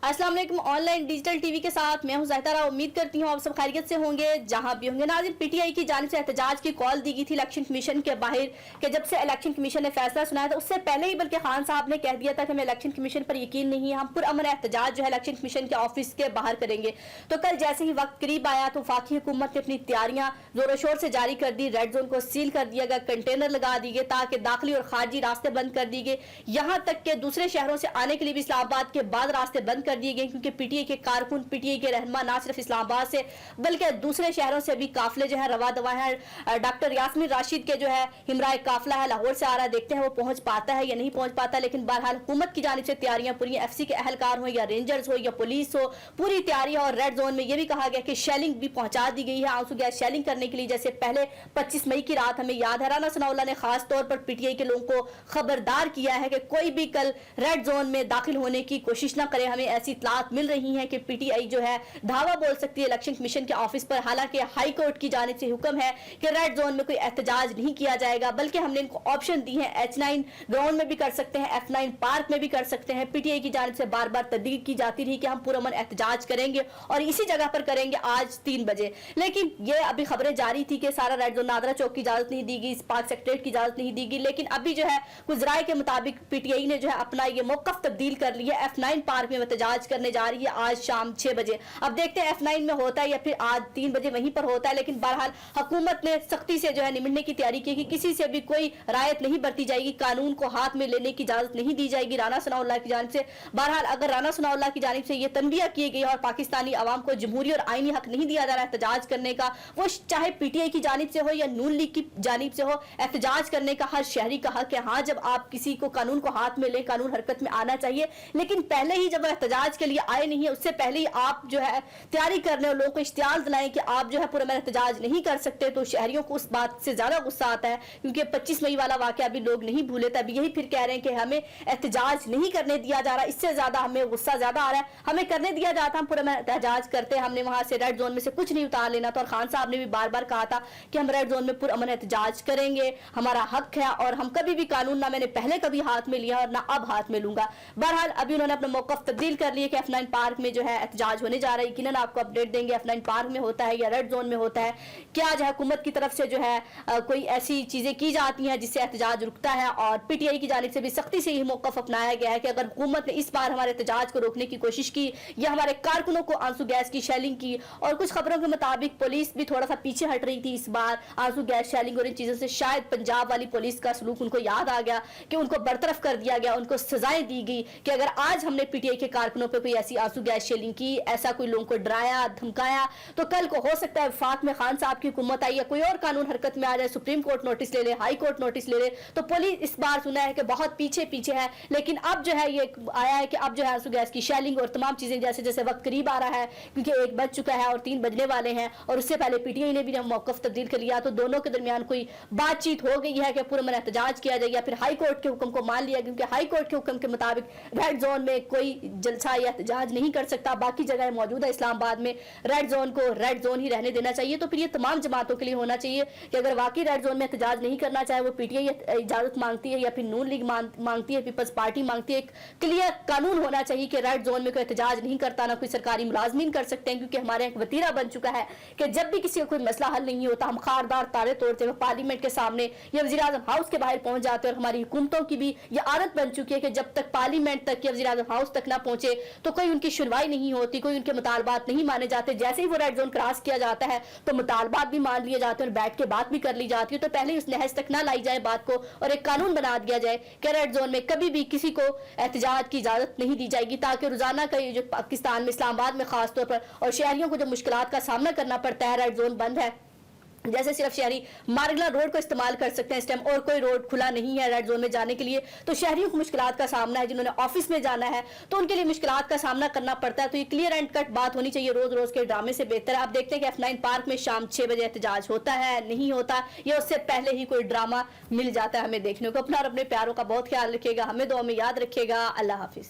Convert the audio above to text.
अस्सलाम वालेकुम। Online digital TV के साथ मैं हूं ज़ाहिदा। उम्मीद करती हूं आप सब खैरियत से होंगे जहां भी होंगे। नाज़रीन, पीटीआई की जानिब से एहतजाज की कॉल दी गई थी इलेक्शन कमीशन के बाहर कि जब से इलेक्शन कमीशन ने फैसला सुनाया था उससे पहले ही बल्कि खान साहब ने कह दिया था कि हमें इलेक्शन कमीशन पर यकीन नहीं है, हम पुरअमन एहतजाज जो है इलेक्शन कमीशन के ऑफिस के बाहर करेंगे। तो कल जैसे ही वक्त करीब आया तो वफाकी हुकूमत ने अपनी तैयारियां जोरों शोर से जारी कर दी। रेड जोन को सील कर दिया गया, कंटेनर लगा दिए गए ताकि दाखिली और खारजी रास्ते बंद कर दिए गए। यहाँ तक के दूसरे शहरों से आने के लिए भी इस्लामाबाद के बाद रास्ते बंद कर दिए गए, क्योंकि पीटीआई के कारकुन, पीटीआई के रहनुमा ना सिर्फ इस्लामाबाद से बल्कि दूसरे शहरों से भी काफिले जो है रवा दवा है। डॉक्टर यास्मीन राशिद के जो है हिमराह काफिला है लाहौर से आ रहा है, देखते हैं वो पहुंच पाता है या नहीं पहुंच पाता। लेकिन बहरहाल हुकूमत की जानिब से तैयारियां पूरी, एफसी के अहलकार हो या रेंजर्स हो या पुलिस हो, पूरी तैयारी है। और रेड जोन में यह भी कहा गया कि शेलिंग भी पहुंचा दी गई है, आंसू गैस शेलिंग करने के लिए। जैसे पहले 25 मई की रात हमें याद है राना सनाउल्लाह ने खास तौर पर पीटीआई के लोगों को खबरदार किया है कि कोई भी कल रेड जोन में दाखिल होने की कोशिश ना करे। हमें ऐसी इत्तलात मिल रही है कि पीटीआई जो है धावा बोल सकती है इलेक्शन कमीशन के ऑफिस पर। हालांकि हाई कोर्ट की जानिब से हुक्म है कि रेड जोन में कोई एहतजाज नहीं किया जाएगा, बल्कि हमने इनको ऑप्शन दी है, H9 ग्राउंड में भी कर सकते हैं, F9 पार्क में भी कर सकते हैं। पीटीआई की जानिब से बार बार तदबीर की जाती रही कि हम पुरअमन एहतजाज करेंगे और इसी जगह पर करेंगे आज 3 बजे। लेकिन ये अभी खबरें जारी थी कि सारा रेड जोन, नादरा चौक की इजाजत नहीं दी गई, पाक सेक्रेटरीट की इजाजत नहीं दी गई। लेकिन अभी जो है कुछ राय के मुताबिक पीटीआई ने जो है अपना ये मौकफ तब्दील कर लिया। F9 पार्क में एहतजाज करने जा रही है आज शाम 6 बजे। अब देखते हैं F9 में होता है या फिर आज 3 बजे वहीं पर होता है। लेकिन बहरहाल हुकूमत ने सख्ती से जो है निमटने की तैयारी की कि किसी से भी कोई रायत नहीं बरती जाएगी, कानून को हाथ में लेने की इजाजत नहीं दी जाएगी राना सनाउल्लाह की जानिब से। बहरहाल अगर राना सनाउल्लाह की जानिब से ये तनबिया की गई और पाकिस्तानी अवाम को जमहूरी और आईनी हक नहीं दिया जा रहा एहतजाज करने का, वो चाहे पीटीआई की जानिब से हो या नून लीग की जानिब से हो, एहतजाज करने का हर शहरी का हक है। हाँ, जब आप किसी को कानून को हाथ में ले, कानून हरकत में आना चाहिए, लेकिन पहले ही जब एहतजाज के लिए आए नहीं है उससे पहले ही आप जो है तैयारी करने और लोगों को इश्तियार दिलाएं कि आप जो है पुरअमन एहतजाज नहीं कर सकते। तो शहरियों को उस बात से ज्यादा गुस्सा आता है, क्योंकि 25 मई वाला वाकया अभी लोग नहीं भूले। तब यही फिर कह रहे हैं कि हमें एहतजाज नहीं करने दिया जा रहा, इससे ज्यादा हमें गुस्सा ज्यादा आ रहा है। हमें करने दिया जाता, हम पुरअमन एहतजाज करते, हमने वहां से रेड जोन में से कुछ नहीं उतार लेना था। और खान साहब ने भी बार बार कहा था कि हम रेड जोन में पुरअमन एहतजाज करेंगे, हमारा हक है और हम कभी भी कानून ना मैंने पहले कभी हाथ में लिया और ना अब हाथ में लूंगा। बहरहाल अभी उन्होंने अपना मौकफ तब्दील कर लिया कि F9 पार्क में जो है एहतजाज होने जा रहा है। यकीनन आपको अपडेट देंगे F9 पार्क में होता है या रेड जोन में होता है, क्या जो है हुकूमत की तरफ से जो है कोई ऐसी चीजें की जाती हैं जिससे एहतजाज रुकता है। और पीटीआई की जानिब से भी सख्ती से यही मौकफ अपनाया गया है कि अगर हुकूमत ने इस बार हमारे एहतजाज को रोकने की कोशिश की या हमारे कारकुनों को आंसू गैस की शेलिंग की, और कुछ खबरों के मुताबिक पुलिस भी थोड़ा सा पीछे हट रही थी इस बार आंसू गैस शेलिंग और इन चीजों से, शायद पंजाब वाली पुलिस का सलूक उनको याद आ गया कि उनको बरतरफ कर दिया गया, उनको सजाएं दी गई कि अगर आज हमने पीटीआई के कारकुनों पर कोई ऐसी आंसू गैस शेलिंग की, ऐसा कोई लोगों को डराया धमकाया, तो कल को हो सकता है वफाक में खान साहब की हुकूमत आई या कोई और कानून हरकत में आ जाए, सुप्रीम कोर्ट नोटिस ले ले, हाई कोर्ट नोटिस ले ले। तो पुलिस इस बार सुना है कि बहुत पीछे पीछे है। लेकिन अब जो है ये आया है कि अब जो है आंसू गैस की शेलिंग और तमाम चीजें जैसे जैसे वक्त करीब आ रहा है, क्योंकि 1 बज चुका है और 3 बजने वाले हैं और उससे पहले पीटीआई ने भी मौकफ तब्दील कर लिया, तो दोनों के दरमियान कोई बातचीत हो गई है कि पुरअमन एहतजाज किया जाए या फिर हाई कोर्ट के हुक्म को मान लिया, क्योंकि हाई कोर्ट के हुक्म के मुताबिक रेड जोन में कोई जलसा या एहतजाज नहीं कर सकता। बाकी जगह मौजूद है इस्लामाबाद में, रेड जोन को रेड जोन ही रहने देना चाहिए। तो फिर ये तमाम जमातों के लिए होना चाहिए कि अगर वाकई रेड जोन में एहतजाज नहीं करना चाहे, वो पीटीआई इजाजत मांगती है या फिर नून लीग मांगती है, पीपल्स पार्टी मांगती है, एक क्लियर कानून होना चाहिए कि रेड जोन में कोई एहतजाज नहीं करता, ना कोई सरकारी मुलाजमीन कर सकते हैं। क्योंकि हमारे एक वतीरा बन चुका है कि जब भी किसी का कोई मसला हल नहीं होता, हम खारदार तारे तोड़ते हुए पार्लियामेंट के सामने या वज़ीर आज़म हाउस के बाहर पहुंच जाते हैं। और हमारी हुकूमतों की भी ये आदत बन चुकी है कि जब तक पार्लियामेंट तक या वज़ीर आज़म हाउस तक ना पहुंचे तो कोई उनकी सुनवाई नहीं होती, कोई उनके मुतालबात नहीं माने जाते। जैसे ही वो रेड जोन क्रॉस किया जाता है तो मुतालबात भी मान लिए जाते हैं और बैठ के बात भी कर ली जाती है। तो पहले उस नहज तक ना लाई जाए बात को और एक कानून बना दिया जाए कि रेड जोन में कभी भी किसी को एहतजाज की इजाजत नहीं दी जाएगी, ताकि रोजाना का ये जो पाकिस्तान में इस्लामाबाद में खासतौर पर और शहरियों को जो मुश्किलात का सामना करना पड़ता है, रेड जोन बंद है, जैसे सिर्फ शहरी मारगला रोड को इस्तेमाल कर सकते हैं इस टाइम और कोई रोड खुला नहीं है रेड जोन में जाने के लिए, तो शहरियों को मुश्किलात का सामना है। जिन्होंने ऑफिस में जाना है तो उनके लिए मुश्किलात का सामना करना पड़ता है। तो ये क्लियर एंड कट बात होनी चाहिए, रोज रोज के ड्रामे से बेहतर है। आप देखते हैं कि F9 पार्क में शाम 6 बजे एहतजाज होता है नहीं होता, या उससे पहले ही कोई ड्रामा मिल जाता है हमें देखने को। अपना और अपने प्यारों का बहुत ख्याल रखिएगा, हमें दुआ में याद रखिएगा। अल्लाह हाफिज।